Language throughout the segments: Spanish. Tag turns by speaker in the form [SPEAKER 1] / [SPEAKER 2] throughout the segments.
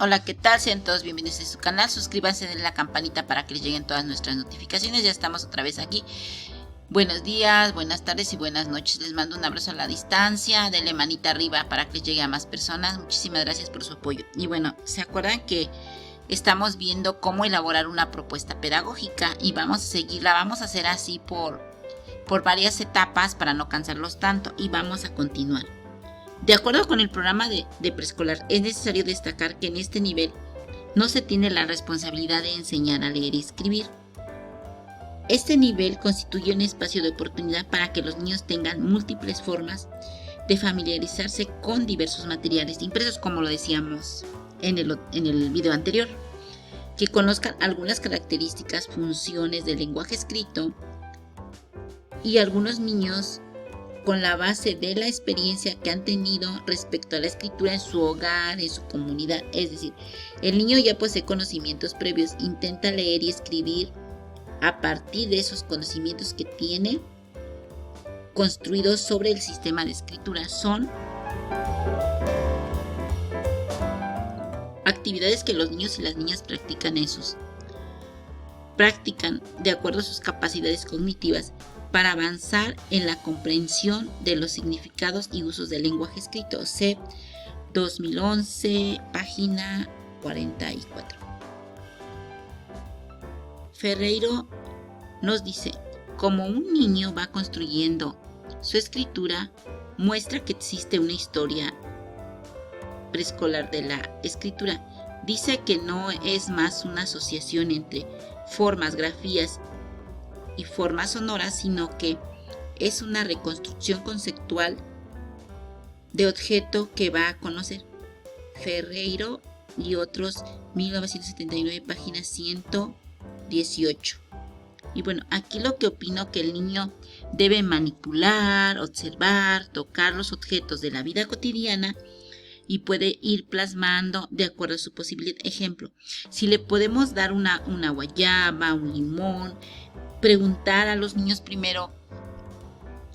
[SPEAKER 1] Hola, ¿qué tal? Sean todos bienvenidos a su canal. Suscríbanse, denle la campanita para que les lleguen todas nuestras notificaciones. Ya estamos otra vez aquí. Buenos días, buenas tardes y buenas noches. Les mando un abrazo a la distancia. Denle manita arriba para que les llegue a más personas. Muchísimas gracias por su apoyo. Y bueno, ¿se acuerdan que estamos viendo cómo elaborar una propuesta pedagógica? Y vamos a seguirla, vamos a hacer así por varias etapas para no cansarlos tanto. Y vamos a continuar. De acuerdo con el programa de preescolar, es necesario destacar que en este nivel no se tiene la responsabilidad de enseñar a leer y escribir. Este nivel constituye un espacio de oportunidad para que los niños tengan múltiples formas de familiarizarse con diversos materiales impresos, como lo decíamos en el video anterior, que conozcan algunas características, funciones del lenguaje escrito, y algunos niños con la base de la experiencia que han tenido respecto a la escritura en su hogar, en su comunidad. Es decir, el niño ya posee conocimientos previos, intenta leer y escribir a partir de esos conocimientos que tiene construidos sobre el sistema de escritura. Son actividades que los niños y las niñas practican de acuerdo a sus capacidades cognitivas para avanzar en la comprensión de los significados y usos del lenguaje escrito. CEP 2011, página 44. Ferreiro nos dice, como un niño va construyendo su escritura, muestra que existe una historia preescolar de la escritura. Dice que no es más una asociación entre formas, grafías y formas sonoras, sino que es una reconstrucción conceptual de objeto que va a conocer. Ferreiro y otros, 1979, página 118. Y bueno, aquí lo que opino que el niño debe manipular, observar, tocar los objetos de la vida cotidiana y puede ir plasmando de acuerdo a su posibilidad. Ejemplo, si le podemos dar una guayaba, un limón, preguntar a los niños primero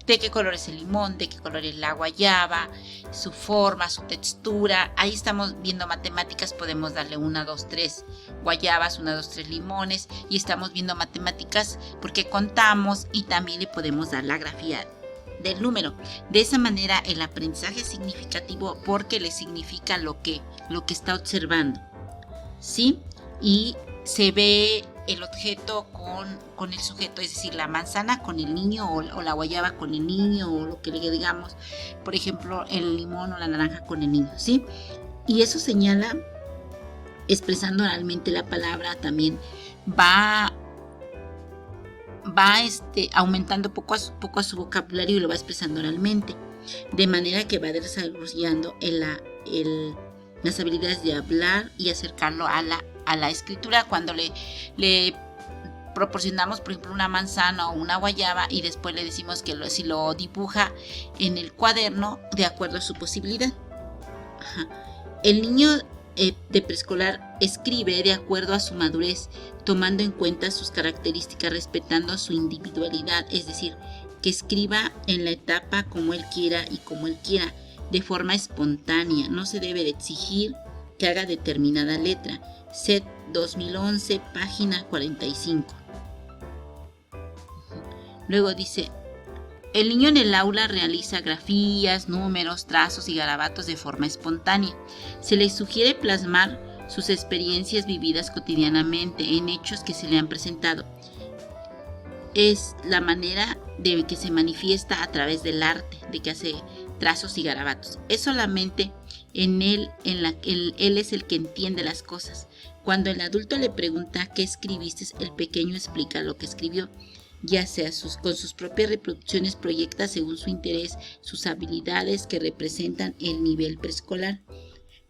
[SPEAKER 1] de qué color es el limón, de qué color es la guayaba, su forma, su textura. Ahí estamos viendo matemáticas, podemos darle 1, 2, 3 guayabas, 1, 2, 3 limones, y estamos viendo matemáticas porque contamos y también le podemos dar la grafía del número. De esa manera el aprendizaje es significativo porque le significa lo que está observando, ¿sí? Y se ve el objeto con el sujeto, es decir, la manzana con el niño o la guayaba con el niño, o lo que le digamos, por ejemplo, el limón o la naranja con el niño, ¿sí? Y eso señala, expresando oralmente la palabra, también va aumentando poco a poco su vocabulario y lo va expresando oralmente, de manera que va desarrollando las habilidades de hablar y acercarlo a la escritura. Cuando le proporcionamos, por ejemplo, una manzana o una guayaba y después le decimos que si lo dibuja en el cuaderno de acuerdo a su posibilidad. El niño de preescolar escribe de acuerdo a su madurez, tomando en cuenta sus características, respetando su individualidad, es decir, que escriba en la etapa como él quiera y como él quiera, de forma espontánea. No se debe de exigir que haga determinada letra. CET 2011, página 45. Luego dice, el niño en el aula realiza grafías, números, trazos y garabatos de forma espontánea. Se le sugiere plasmar sus experiencias vividas cotidianamente en hechos que se le han presentado. Es la manera de que se manifiesta a través del arte, de que hace trazos y garabatos. Es solamente en él es el que entiende las cosas. Cuando el adulto le pregunta qué escribiste, el pequeño explica lo que escribió, ya sea con sus propias reproducciones, proyecta según su interés sus habilidades que representan el nivel preescolar.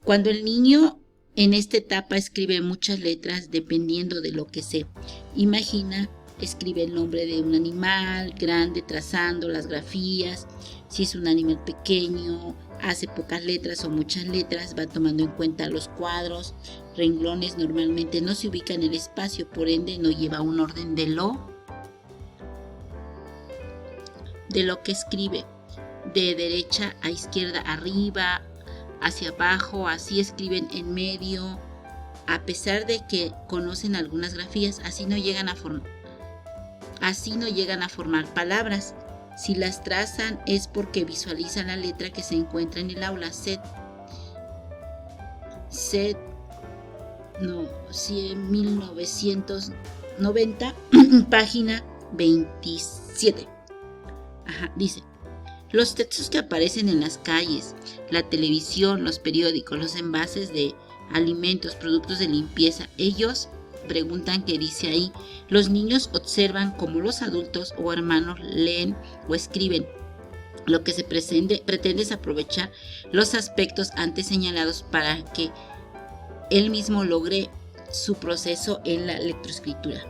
[SPEAKER 1] Cuando el niño en esta etapa escribe muchas letras, dependiendo de lo que se imagina, escribe el nombre de un animal grande, trazando las grafías. Si es un animal pequeño, hace pocas letras o muchas letras, va tomando en cuenta los cuadros, renglones. Normalmente no se ubica en el espacio, por ende no lleva un orden de lo que escribe, de derecha a izquierda, arriba, hacia abajo, así escriben en medio. A pesar de que conocen algunas grafías, así no llegan a formar palabras. Si las trazan es porque visualizan la letra que se encuentra en el aula. 1990, página 27. Dice: los textos que aparecen en las calles, la televisión, los periódicos, los envases de alimentos, productos de limpieza, ellos preguntan qué dice ahí. Los niños observan cómo los adultos o hermanos leen o escriben. Lo que se pretende es aprovechar los aspectos antes señalados para que él mismo logre su proceso en la lectoescritura.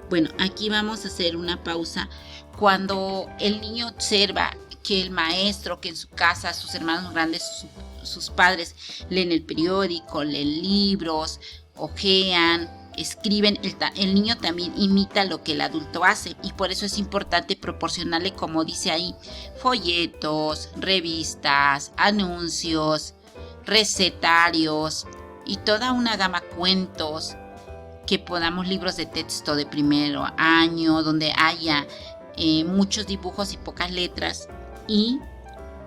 [SPEAKER 1] Bueno, aquí vamos a hacer una pausa. Cuando el niño observa que el maestro, que en su casa sus hermanos grandes, sus padres leen el periódico, leen libros, hojean, escriben, el niño también imita lo que el adulto hace, y por eso es importante proporcionarle, como dice ahí, folletos, revistas, anuncios, recetarios y toda una gama, cuentos, que podamos, libros de texto de primero año donde haya muchos dibujos y pocas letras, y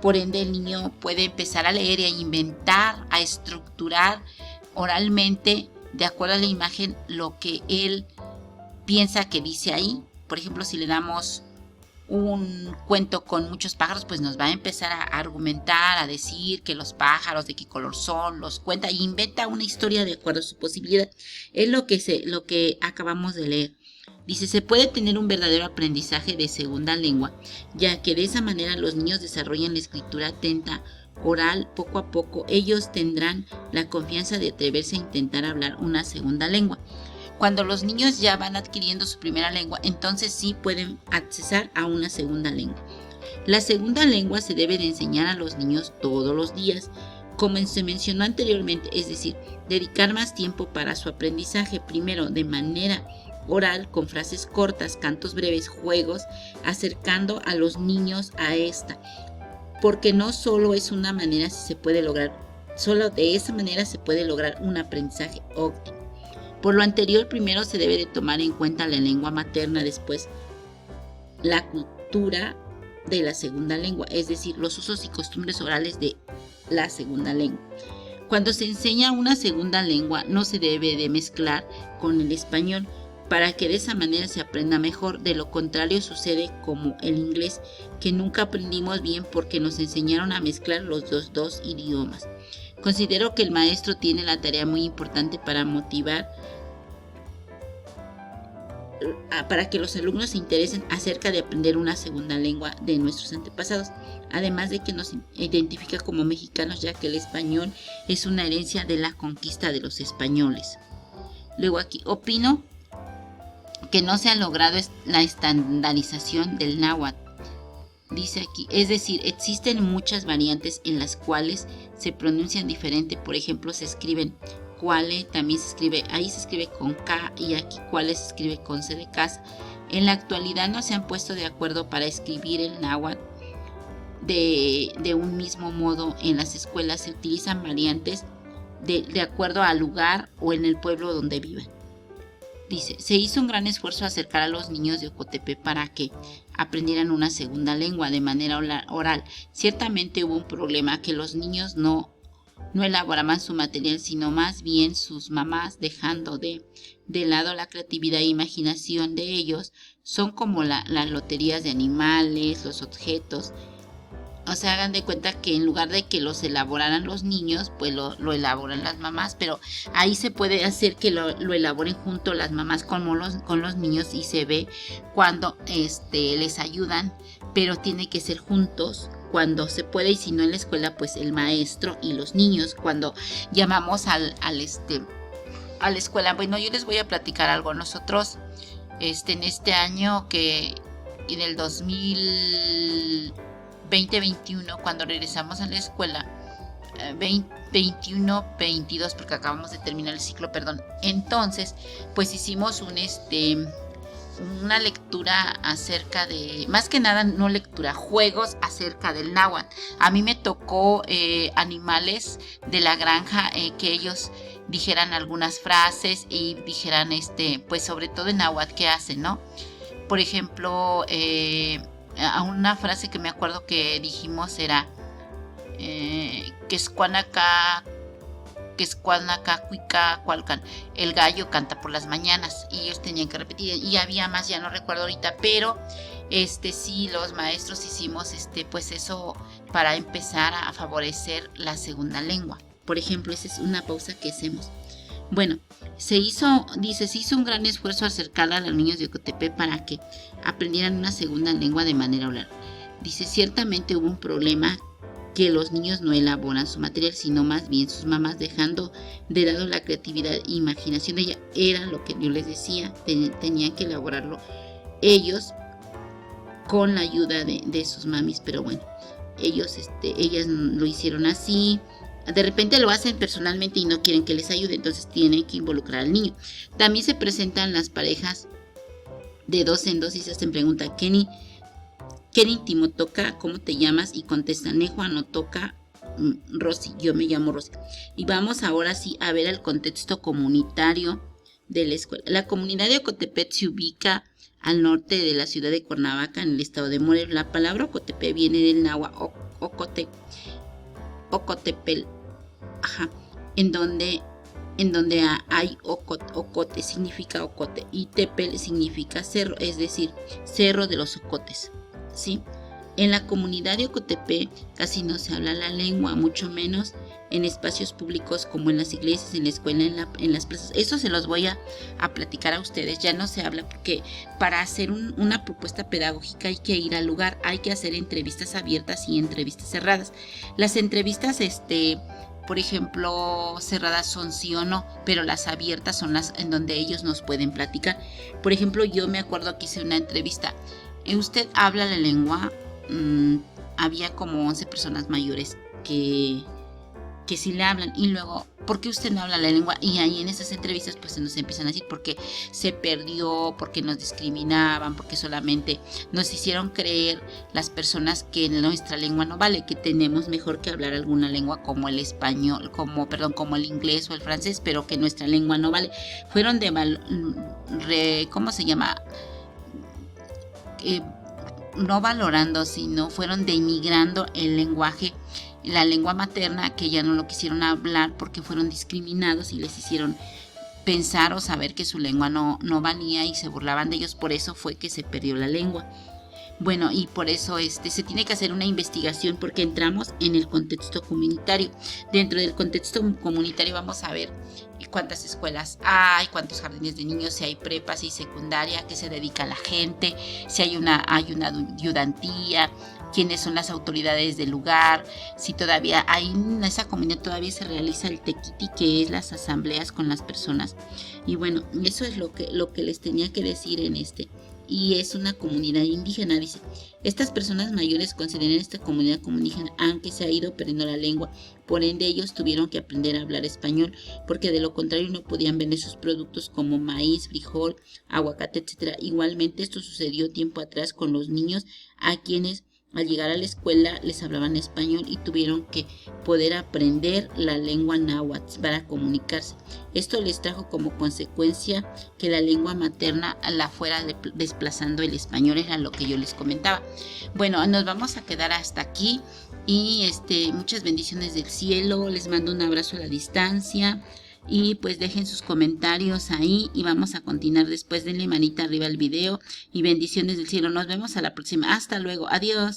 [SPEAKER 1] por ende el niño puede empezar a leer y a inventar, a estructurar oralmente de acuerdo a la imagen lo que él piensa que dice ahí. Por ejemplo, si le damos un cuento con muchos pájaros, pues nos va a empezar a argumentar, a decir que los pájaros, de qué color son, los cuenta y inventa una historia de acuerdo a su posibilidad. Es lo que acabamos de leer. Dice: se puede tener un verdadero aprendizaje de segunda lengua, ya que de esa manera los niños desarrollan la escritura atenta, oral. Poco a poco ellos tendrán la confianza de atreverse a intentar hablar una segunda lengua. Cuando los niños ya van adquiriendo su primera lengua, entonces sí pueden accesar a una segunda lengua. La segunda lengua se debe de enseñar a los niños todos los días, como se mencionó anteriormente, es decir, dedicar más tiempo para su aprendizaje, primero de manera oral, con frases cortas, cantos breves, juegos, acercando a los niños a esta, porque no solo es una manera, solo de esa manera se puede lograr un aprendizaje óptimo. Por lo anterior, primero se debe de tomar en cuenta la lengua materna, después la cultura de la segunda lengua, es decir, los usos y costumbres orales de la segunda lengua. Cuando se enseña una segunda lengua, no se debe de mezclar con el español, para que de esa manera se aprenda mejor. De lo contrario sucede como el inglés, que nunca aprendimos bien porque nos enseñaron a mezclar los dos idiomas. Considero que el maestro tiene la tarea muy importante para motivar para que los alumnos se interesen acerca de aprender una segunda lengua de nuestros antepasados, además de que nos identifica como mexicanos, ya que el español es una herencia de la conquista de los españoles. Luego aquí, opino que no se ha logrado la estandarización del náhuatl. Dice aquí, es decir, existen muchas variantes en las cuales se pronuncian diferente. Por ejemplo, se escriben cuale, también se escribe, ahí se escribe con K, y aquí cuale se escribe con C de casa. En la actualidad no se han puesto de acuerdo para escribir el náhuatl de un mismo modo. En las escuelas se utilizan variantes de acuerdo al lugar o en el pueblo donde viven. Dice, se hizo un gran esfuerzo a acercar a los niños de Ocotepe para que aprendieran una segunda lengua de manera oral. Ciertamente hubo un problema, que los niños no elaboraban su material, sino más bien sus mamás, dejando de lado la creatividad e imaginación de ellos. Son como las loterías de animales, los objetos. O sea, hagan de cuenta que en lugar de que los elaboraran los niños, pues lo elaboran las mamás, pero ahí se puede hacer que lo elaboren junto las mamás con los niños, y se ve cuando les ayudan, pero tiene que ser juntos cuando se puede, y si no en la escuela, pues el maestro y los niños. Cuando llamamos a la escuela, bueno, yo les voy a platicar algo. Nosotros en este año, que en el 2021, cuando regresamos a la escuela, 21-22, porque acabamos de terminar el ciclo, perdón. Entonces, pues hicimos una lectura acerca de, más que nada no lectura, juegos acerca del náhuatl. A mí me tocó animales de la granja, que ellos dijeran algunas frases y dijeran, pues sobre todo en náhuatl, qué hacen, ¿no? Por ejemplo, a una frase que me acuerdo que dijimos era que es cuanaca, cuica, cualcan, el gallo canta por las mañanas, y ellos tenían que repetir, y había más, ya no recuerdo ahorita, pero sí, los maestros hicimos pues eso para empezar a favorecer la segunda lengua. Por ejemplo, esa es una pausa que hacemos. Bueno, se hizo un gran esfuerzo acercar a los niños de Ocotepec para que aprendieran una segunda lengua de manera oral. Dice, ciertamente hubo un problema, que los niños no elaboran su material, sino más bien sus mamás, dejando de lado la creatividad e imaginación de ella. Era lo que yo les decía, tenían que elaborarlo ellos con la ayuda de sus mamis, pero bueno, ellas lo hicieron así. De repente lo hacen personalmente y no quieren que les ayude, entonces tienen que involucrar al niño. También se presentan las parejas de dos en dos y se hacen pregunta, Kenny Timotoca, ¿cómo te llamas? Y contestan, Nejua no toca, Rosy, yo me llamo Rosy. Y vamos ahora sí a ver el contexto comunitario de la escuela. La comunidad de Ocotepec se ubica al norte de la ciudad de Cuernavaca, en el estado de Morelos. La palabra Ocotepec viene del náhuatl Ocotepel, en donde hay ocote significa ocote y tepel significa cerro, es decir, cerro de los ocotes, ¿sí? En la comunidad de Ocotepec casi no se habla la lengua, mucho menos en espacios públicos como en las iglesias, en la escuela, en las plazas. Eso se los voy a platicar a ustedes. Ya no se habla porque para hacer una propuesta pedagógica hay que ir al lugar, hay que hacer entrevistas abiertas y entrevistas cerradas. Las entrevistas, por ejemplo, cerradas son sí o no, pero las abiertas son las en donde ellos nos pueden platicar. Por ejemplo, yo me acuerdo que hice una entrevista. ¿Usted habla la lengua? Había como 11 personas mayores que sí le hablan, y luego, ¿por qué usted no habla la lengua? Y ahí en esas entrevistas pues se nos empiezan a decir porque se perdió, porque nos discriminaban, porque solamente nos hicieron creer las personas que nuestra lengua no vale, que tenemos mejor que hablar alguna lengua como el español, como el inglés o el francés, pero que nuestra lengua no vale. Fueron ¿cómo se llama? No valorando, sino fueron denigrando el lenguaje, la lengua materna, que ya no lo quisieron hablar porque fueron discriminados y les hicieron pensar o saber que su lengua no valía y se burlaban de ellos. Por eso fue que se perdió la lengua. Bueno, y por eso se tiene que hacer una investigación, porque entramos en el contexto comunitario. Dentro del contexto comunitario vamos a ver cuántas escuelas hay, cuántos jardines de niños, si hay prepas y secundaria, qué se dedica a la gente, si hay una ayudantía, quiénes son las autoridades del lugar, si todavía hay en esa comunidad todavía se realiza el tequiti, que es las asambleas con las personas. Y bueno, eso es lo que les tenía que decir en y es una comunidad indígena, dice. Estas personas mayores consideran esta comunidad como indígena, aunque se ha ido perdiendo la lengua. Por ende, ellos tuvieron que aprender a hablar español, porque de lo contrario no podían vender sus productos como maíz, frijol, aguacate, etc. Igualmente, esto sucedió tiempo atrás con los niños, a quienes al llegar a la escuela les hablaban español y tuvieron que poder aprender la lengua náhuatl para comunicarse. Esto les trajo como consecuencia que la lengua materna la fuera desplazando el español, era lo que yo les comentaba. Bueno, nos vamos a quedar hasta aquí y muchas bendiciones del cielo, les mando un abrazo a la distancia. Y pues dejen sus comentarios ahí y vamos a continuar después. Denle manita arriba al video y bendiciones del cielo. Nos vemos a la próxima. Hasta luego. Adiós.